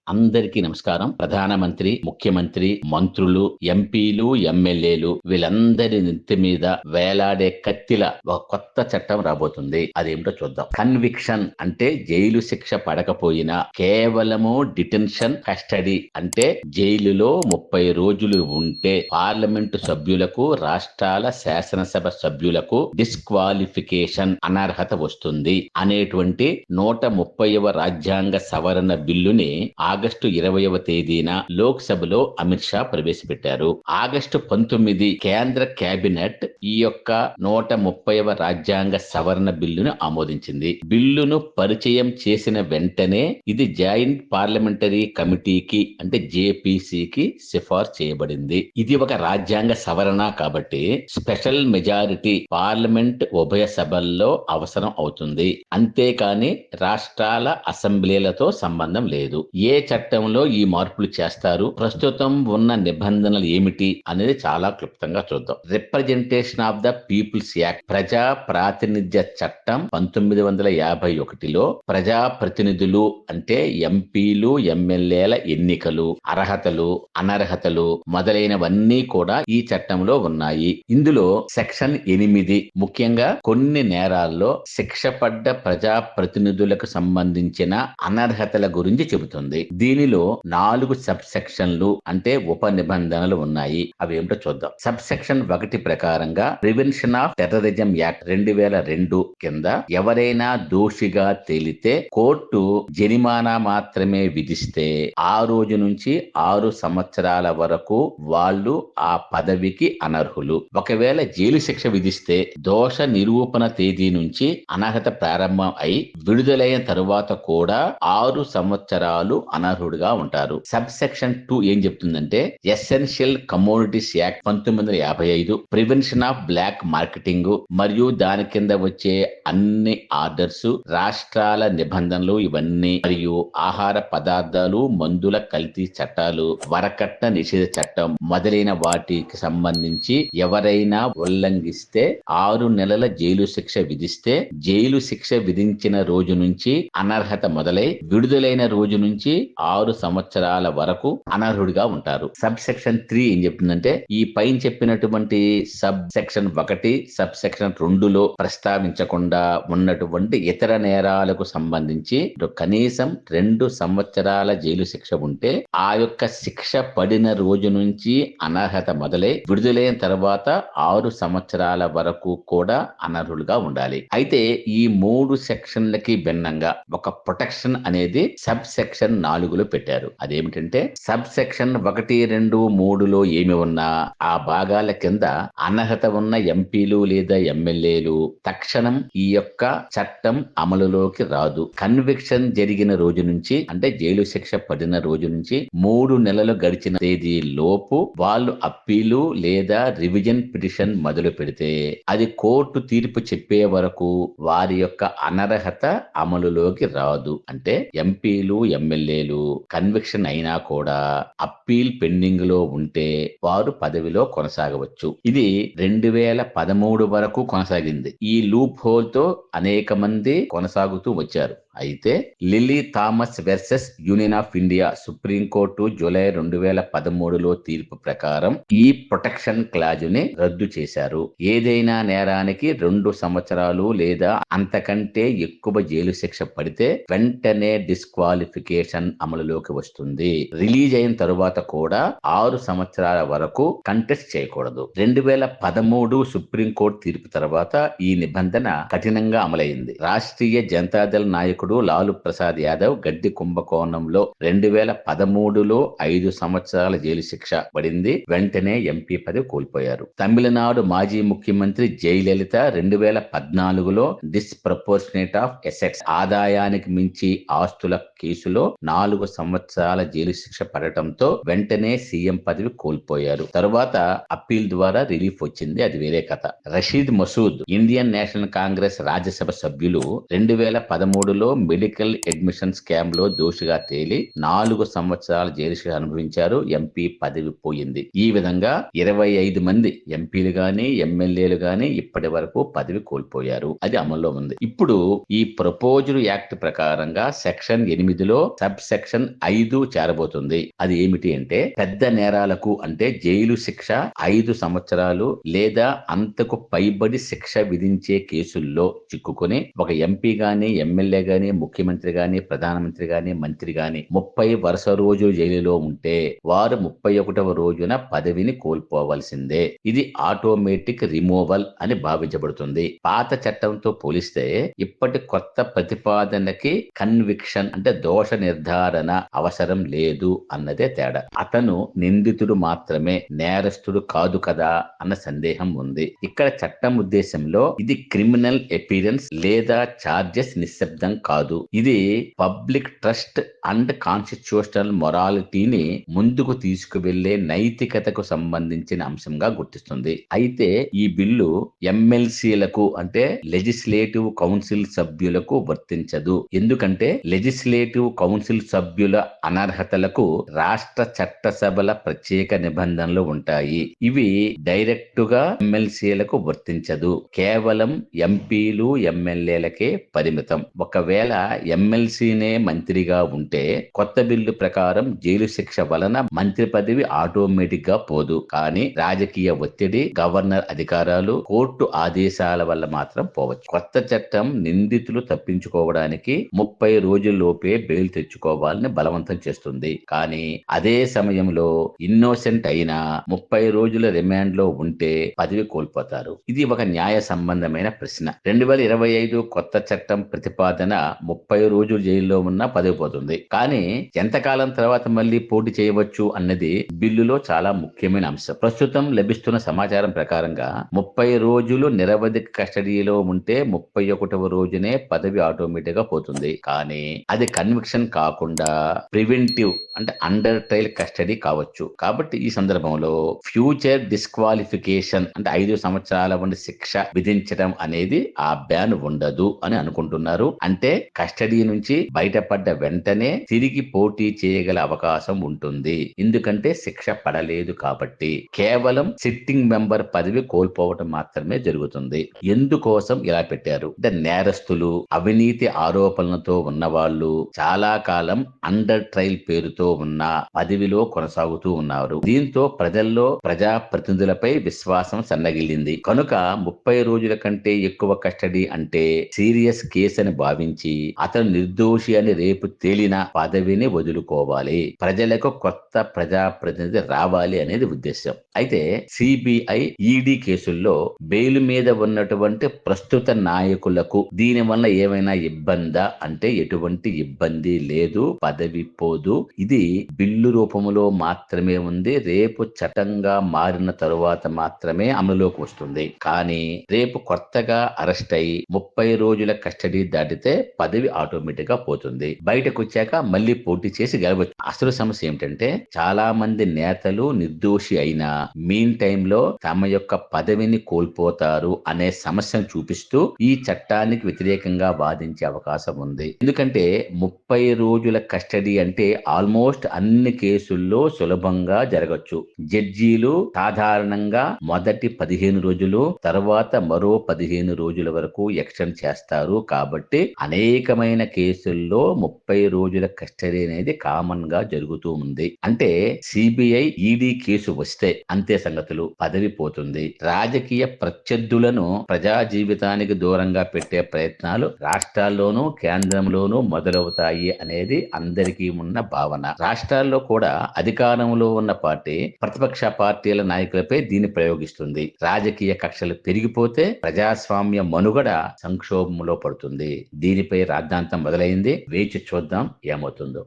అందరికీ నమస్కారం. ప్రధానమంత్రి, ముఖ్యమంత్రి, మంత్రులు, ఎంపీలు, ఎమ్మెల్యేలు వీళ్ళందరి నెత్తి మీద వేలాడే కత్తిల ఒక కొత్త చట్టం రాబోతుంది. అదేమిటో చూద్దాం. కన్విక్షన్ అంటే జైలు శిక్ష పడకపోయినా కేవలము డిటెన్షన్ కస్టడీ అంటే జైలులో 30 రోజులు ఉంటే పార్లమెంటు సభ్యులకు, రాష్ట్రాల శాసనసభ సభ్యులకు డిస్క్వాలిఫికేషన్ అనర్హత వస్తుంది అనేటువంటి 130వ రాజ్యాంగ సవరణ బిల్లుని ఆగస్టు 20వ తేదీన లోక్సభలో అమిత్ షా ప్రవేశపెట్టారు. ఆగస్టు 19 కేంద్ర కేబినెట్ ఈ యొక్క 130వ రాజ్యాంగ సవరణ బిల్లును ఆమోదించింది. బిల్లును పరిచయం చేసిన వెంటనే ఇది జాయింట్ పార్లమెంటరీ కమిటీకి అంటే జేపీసీకి సిఫార్సు చేయబడింది. ఇది ఒక రాజ్యాంగ సవరణ కాబట్టి స్పెషల్ మెజారిటీ పార్లమెంట్ ఉభయ సభల్లో అవసరం అవుతుంది. అంతేకాని రాష్ట్రాల అసెంబ్లీలతో సంబంధం లేదు. ఏ చట్టంలో ఈ మార్పులు చేస్తారు, ప్రస్తుతం ఉన్న నిబంధనలు ఏమిటి అనేది చాలా క్లుప్తంగా చూద్దాం. Representation of the people's act ప్రజా ప్రాతినిధ్య చట్టం 1951లో ప్రజా ప్రతినిధులు అంటే ఎంపీలు, ఎమ్మెల్యేల ఎన్నికలు, అర్హతలు, అనర్హతలు మొదలైనవన్నీ కూడా ఈ చట్టంలో ఉన్నాయి. ఇందులో సెక్షన్ 8 ముఖ్యంగా కొన్ని నేరాల్లో శిక్ష పడ్డ ప్రజా ప్రతినిధులకు సంబంధించిన అనర్హతల గురించి చెబుతుంది. దీనిలో 4 సబ్ సెక్షన్లు అంటే ఉప నిబంధనలు ఉన్నాయి. అవి ఏమిటో చూద్దాం. సబ్ సెక్షన్ 1 ప్రకారంగా ప్రివెన్షన్ ఆఫ్ టెర్రరిజం యాక్ట్ 2002 కింద ఎవరైనా దోషిగా తేలితే కోర్టు జరిమానా మాత్రమే విధిస్తే ఆ రోజు నుంచి 6 సంవత్సరాల వరకు వాళ్ళు ఆ పదవికి అనర్హులు. ఒకవేళ జైలు శిక్ష విధిస్తే దోష నిరూపణ తేదీ నుంచి అనర్హత ప్రారంభం అయి విడుదలైన తరువాత కూడా 6 సంవత్సరాలు అనర్హుడుగా ఉంటారు. సబ్ సెక్షన్ 2 ఏం చెప్తుందంటే essential commodities act 1955 prevention of black marketing మరియు దాని కింద వచ్చే అన్ని ఆర్డర్స్, రాష్ట్రాల నిబంధనలు ఇవన్నీ మరియు ఆహార పదార్థాలు, మందుల కల్తీ చట్టాలు, వరకట్న నిషేధ చట్టం మొదలైన వాటికి సంబంధించి ఎవరైనా ఉల్లంఘిస్తే 6 నెలల జైలు శిక్ష విధిస్తే జైలు శిక్ష విధించిన రోజు నుంచి అనర్హత మొదలై విడుదలైన రోజు నుంచి 6 సంవత్సరాల వరకు అనర్హుడిగా ఉంటారు. సబ్ సెక్షన్ 3 ఏం చెప్తుందంటే ఈ పైన చెప్పినటువంటి సబ్ సెక్షన్ 1, సబ్ సెక్షన్ 2లో ప్రస్తావించకుండా ఉన్నటువంటి ఇతర నేరాలకు సంబంధించి కనీసం 2 సంవత్సరాల జైలు శిక్ష ఉంటే ఆ యొక్క శిక్ష పడిన రోజు నుంచి అనర్హత మొదలై విడుదలైన తర్వాత 6 సంవత్సరాల వరకు కూడా అనర్హులుగా ఉండాలి. అయితే ఈ 3 సెక్షన్లకి భిన్నంగా ఒక ప్రొటెక్షన్ అనేది సబ్ సెక్షన్ 4లో పెట్టారు. అదేమిటంటే సబ్ సెక్షన్ 1, 2, 3లో ఏమి ఉన్నా ఆ భాగాల కింద అనర్హత ఉన్న ఎంపీలు లేదా ఎమ్మెల్యేలు తక్షణం ఈ యొక్క చట్టం అమలులోకి రాదు. కన్విక్షన్ జరిగిన రోజు నుంచి అంటే జైలు శిక్ష పడిన రోజు నుంచి 3 నెలలు గడిచిన తేదీ లోపు వాళ్ళు అప్పీలు లేదా రివిజన్ పిటిషన్ మొదలు పెడితే అది కోర్టు తీర్పు చెప్పే వరకు వారి యొక్క అనర్హత అమలులోకి రాదు. అంటే ఎంపీలు, ఎమ్మెల్యేలు కన్విక్షన్ అయినా కూడా అప్పీల్ పెండింగ్ లో ఉంటే వారు పదవిలో కొనసాగవచ్చు. ఇది 2013 వరకు కొనసాగింది. ఈ లూప్ హోల్ తో అనేక మంది కొనసాగుతూ వచ్చారు. అయితే Lily Thomas versus Union of India supreme court July 2013లో తీర్పు ప్రకారం ఈ ప్రొటెక్షన్ క్లాజ్ ని రద్దు చేశారు. ఏదైనా నేరానికి 2 సంవత్సరాలు లేదా అంతకంటే ఎక్కువ జైలు శిక్ష పడితే వెంటనే డిస్క్వాలిఫికేషన్ అమలులోకి వస్తుంది. రిలీజ్ అయిన తరువాత కూడా 6 సంవత్సరాల వరకు కంటెస్ట్ చేయకూడదు. 2013 సుప్రీంకోర్టు తీర్పు తర్వాత ఈ నిబంధన కఠినంగా అమలైంది. రాష్ట్రీయ జనతాదళ్ నాయకుడు లాలూ ప్రసాద్ యాదవ్ గడ్డి కుంభకోణంలో 2013లో 5 సంవత్సరాల జైలు శిక్ష పడింది. వెంటనే ఎంపీ పదవి కోల్పోయారు. తమిళనాడు మాజీ ముఖ్యమంత్రి జయలలిత 2014లో డిస్ప్రపోర్షనేట్ ఆఫ్ ఎసెట్స్ ఆదాయానికి మించి ఆస్తుల కేసులో 4 సంవత్సరాల జైలు శిక్ష పడటంతో వెంటనే సీఎం పదవి కోల్పోయారు. తరువాత అప్పీల్ ద్వారా రిలీఫ్ వచ్చింది, అది వేరే కథ. రషీద్ మసూద్ ఇండియన్ నేషనల్ కాంగ్రెస్ రాజ్యసభ సభ్యులు 2013లో మెడికల్ అడ్మిషన్ స్కామ్ లో దోషిగా తేలి 4 సంవత్సరాల జైలు శిక్ష అనుభవించారు. ఎంపీ పదవి పోయింది. ఈ విధంగా 25 మంది ఎంపీలు గాని ఎమ్మెల్యేలు గాని ఇప్పటి వరకు పదవి కోల్పోయారు. అది అమల్లో ఉంది. ఇప్పుడు ఈ ప్రపోజ్డ్ యాక్ట్ ప్రకారంగా సెక్షన్ 8లో సబ్ సెక్షన్ 5 చేరబోతుంది. అది ఏమిటి అంటే పెద్ద నేరాలకు అంటే జైలు శిక్ష 5 సంవత్సరాలు లేదా అంతకు పైబడి శిక్ష విధించే కేసుల్లో చిక్కుకొని ఒక ఎంపీ గాని ఎమ్మెల్యే గాని ముఖ్యమంత్రి గాని ప్రధానమంత్రి గాని మంత్రి గాని 30 వరుస రోజులు జైలులో ఉంటే వారు 31వ రోజున పదవిని కోల్పోవలసిందే. ఇది ఆటోమేటిక్ రిమూవల్ అని భావించబడుతుంది. పాత చట్టంతో పోలిస్తే ఇప్పటి కొత్త ప్రతిపాదనకి కన్విక్షన్ అంటే దోష నిర్ధారణ అవసరం లేదు అన్నదే తేడా. అతను నిందితుడు మాత్రమే, నేరస్తుడు కాదు కదా అన్న సందేహం ఉంది. ఇక్కడ చట్టం ఉద్దేశంలో ఇది క్రిమినల్ అపీరెన్స్ లేదా చార్జెస్ నిశ్శబ్దం కాదు. ఇది పబ్లిక్ ట్రస్ట్ అండ్ కాన్స్టిట్యూషనల్ మొరాలిటీని ముందుకు తీసుకువెళ్లే నైతికతకు సంబంధించిన అంశంగా గుర్తిస్తుంది. అయితే ఈ బిల్లు ఎమ్మెల్సీలకు అంటే లెజిస్లేటివ్ కౌన్సిల్ సభ్యులకు వర్తించదు. ఎందుకంటే లెజిస్లేటివ్ కౌన్సిల్ సభ్యుల అనర్హతలకు రాష్ట్ర చట్టసభల ప్రత్యేక నిబంధనలు ఉంటాయి. ఇవి డైరెక్ట్ గా ఎమ్మెల్సీలకు వర్తించదు. కేవలం ఎంపీలు ఎమ్మెల్యేలకే పరిమితం. ఒకవేళ ఎమ్మెల్సీనే మంత్రిగా ఉంటే కొత్త బిల్లు ప్రకారం జైలు శిక్ష వలన మంత్రి పదవి ఆటోమేటిక్ గా పోదు. కానీ రాజకీయ ఒత్తిడి, గవర్నర్ అధికారాలు, కోర్టు ఆదేశాల వల్ల మాత్రం పోవచ్చు. కొత్త చట్టం నిందితులు తప్పించుకోవడానికి 30 రోజుల్లోపే బెయిల్ తెచ్చుకోవాలని బలవంతం చేస్తుంది. కానీ అదే సమయంలో ఇన్నోసెంట్ అయినా 30 రోజుల రిమాండ్ లో ఉంటే పదవి కోల్పోతారు. ఇది ఒక న్యాయ సంబంధమైన ప్రశ్న. 2025 కొత్త చట్టం ప్రతిపాదన 30 రోజులు జైల్లో ఉన్నా పదవి పోతుంది. కానీ ఎంతకాలం తర్వాత మళ్ళీ పోటీ చేయవచ్చు అన్నది బిల్లులో చాలా ముఖ్యమైన అంశం. ప్రస్తుతం లభిస్తున్న సమాచారం ప్రకారంగా 30 రోజులు నిరవధిక కస్టడీలో ఉంటే 31వ రోజునే పదవి ఆటోమేటిక్ గా పోతుంది. కానీ అది కన్విక్షన్ కాకుండా ప్రివెంటివ్ అంటే అండర్ ట్రయల్ కస్టడీ కావచ్చు. కాబట్టి ఈ సందర్భంలో ఫ్యూచర్ డిస్క్వాలిఫికేషన్ అంటే 5 సంవత్సరాల ఉండి శిక్ష విధించడం అనేది ఆ బ్యాన్ ఉండదు అని అనుకుంటున్నారు. అంటే కస్టడీ నుంచి బయటపడ్డ వెంటనే తిరిగి పోటీ చేయగల అవకాశం ఉంటుంది. ఎందుకంటే శిక్ష పడలేదు కాబట్టి. కేవలం సిట్టింగ్ మెంబర్ పదవి కోల్పోవడం మాత్రమే జరుగుతుంది. ఎందుకోసం ఇలా పెట్టారు అంటే నేరస్తులు, అవినీతి ఆరోపణలతో ఉన్నవాళ్ళు చాలా కాలం అండర్ ట్రయల్ పేరుతో ఉన్న పదవిలో కొనసాగుతూ ఉన్నారు. దీంతో ప్రజల్లో ప్రజాప్రతినిధులపై విశ్వాసం సన్నగిల్లింది. కనుక 30 రోజుల కంటే ఎక్కువ కస్టడీ అంటే సీరియస్ కేసు అని భావించి అతను నిర్దోషి అని రేపు తేలిన పదవిని వదులుకోవాలి. ప్రజలకు కొత్త ప్రజాప్రతినిధి రావాలి అనేది ఉద్దేశం. అయితే సిబిఐ, ఈడీ కేసుల్లో బెయిల్ మీద ఉన్నటువంటి ప్రస్తుత నాయకులకు దీని వల్ల ఏమైనా ఇబ్బందా అంటే ఎటువంటి ఇబ్బంది లేదు, పదవి పోదు. ఇది బిల్లు రూపంలో మాత్రమే ఉంది. రేపు చట్టంగా మారిన తరువాత మాత్రమే అమలులోకి వస్తుంది. కానీ రేపు కొత్తగా అరెస్ట్ అయి 30 రోజుల కస్టడీ దాటితే పదవి ఆటోమేటిక్ గా పోతుంది. బయటకు వచ్చాక మళ్ళీ పోటీ చేసి గెలవచ్చు. అసలు సమస్య ఏమిటంటే చాలా మంది నేతలు నిర్దోషి అయినా మీన్ టైమ్ లో తమ యొక్క పదవిని కోల్పోతారు అనే సమస్యను చూపిస్తూ ఈ చట్టానికి వ్యతిరేకంగా వాదించే అవకాశం ఉంది. ఎందుకంటే 30 రోజుల కస్టడీ అంటే ఆల్మోస్ట్ అన్ని కేసుల్లో సులభంగా జరగచ్చు. జడ్జీలు సాధారణంగా మొదటి 15 రోజులు తర్వాత మరో 15 రోజుల వరకు ఎక్స్టెండ్ చేస్తారు. కాబట్టి అనేకమైన కేసుల్లో 30 రోజుల కస్టడీ అనేది కామన్ గా జరుగుతూ ఉంది. అంటే సిబిఐ, ఈడీ కేసు వస్తే అంతే సంగతులు, పదవి పోతుంది. రాజకీయ ప్రత్యర్థులను ప్రజా జీవితానికి దూరంగా పెట్టే ప్రయత్నాలు రాష్ట్రాల్లోనూ కేంద్రంలోనూ మొదలవుతాయి అనేది అందరికీ ఉన్న భావన. రాష్ట్రాల్లో కూడా అధికారంలో ఉన్న పార్టీ ప్రతిపక్ష పార్టీల నాయకులపై దీన్ని ప్రయోగిస్తుంది. రాజకీయ కక్షలు పెరిగిపోతే ప్రజాస్వామ్య మనుగడ సంక్షోభంలో పడుతుంది. దీనిపై రాద్ధాంతం మొదలైంది. వేచి చూద్దాం ఏమవుతుందో.